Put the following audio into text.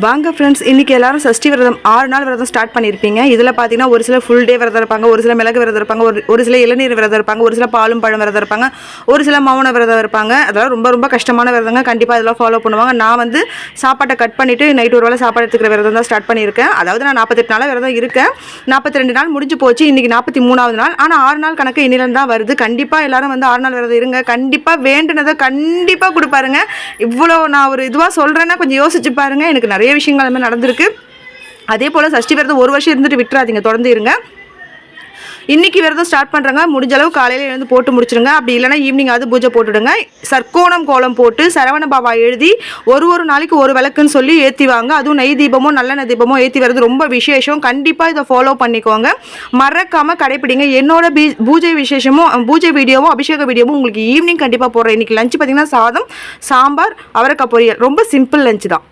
வாங்க ஃப்ரெண்ட்ஸ், இன்றைக்கி எல்லாரும் சஷ்டி விரதம் 6 நாள் விரதம் ஸ்டார்ட் பண்ணியிருப்பீங்க. இதில் பார்த்தீங்கன்னா ஒரு சில ஃபுல் டே விரதம் இருப்பாங்க, ஒரு சில மிளகு விரதம் இருப்பாங்க, ஒரு சில இளநீர் விரதம் இருப்பாங்க, ஒரு சில பாலும் பழம் விரதம் இருப்பாங்க, ஒரு சில மௌன விரதம் இருப்பாங்க. அதெல்லாம் ரொம்ப ரொம்ப கஷ்டமான விரதங்க. கண்டிப்பாக இதெல்லாம் ஃபாலோ பண்ணுவாங்க. நான் வந்து சாப்பாட்டை கட் பண்ணிவிட்டு நைட் ஒரு வேளை சாப்பாடு எடுத்துக்கிற விரதம் தான் ஸ்டார்ட் பண்ணியிருக்கேன். அதாவது நான் 48 நாளாக விரதம் இருக்கேன். 42 நாள் முடிஞ்சு போச்சு. இன்றைக்கி 43வது நாள். ஆனால் 6 நாள் கணக்கு இன்னிலேருந்து தான் வருது. கண்டிப்பாக எல்லாரும் வந்து 6 நாள் விரதம் இருங்க. கண்டிப்பாக வேண்டுனதை கண்டிப்பாக கொடுப்பாருங்க. இவ்வளோ நான் ஒரு இதுவாக சொல்கிறேன்னா கொஞ்சம் யோசிச்சு பாருங்கள். எனக்கு நிறைய விஷயங்கள் அது மாதிரி நடந்திருக்கு. அதே போல் சஷ்டி விரதம் 1 வருஷம் இருந்துட்டு விட்டுறாதீங்க, தொடர்ந்து இருங்க. இன்றைக்கி விரதம் ஸ்டார்ட் பண்ணுறாங்க, முடிஞ்ச அளவு காலையில் எழுந்து போட்டு முடிச்சிருங்க. அப்படி இல்லைனா ஈவினிங் அது பூஜை போட்டுடுங்க. சர்க்கோணம் கோலம் போட்டு சரவண பாபா எழுதி ஒரு நாளைக்கு ஒரு விளக்குன்னு சொல்லி ஏற்றிவாங்க. அதுவும் நெய் தீபமோ நல்லெண்ணெய் தீபமோ ஏற்றி வர்றது ரொம்ப விசேஷம். கண்டிப்பாக இதை ஃபாலோ பண்ணிக்கோங்க, மறக்காமல் கடைப்பிடிங்க. என்னோட பூஜை விசேஷமும் பூஜை வீடியோவும் அபிஷேக வீடியோவும் உங்களுக்கு ஈவினிங் கண்டிப்பாக போடுறேன். இன்றைக்கி லஞ்சு பார்த்திங்கன்னா சாதம், சாம்பார், அவரைக்காய் பொரியல். ரொம்ப சிம்பிள் லஞ்சு தான்.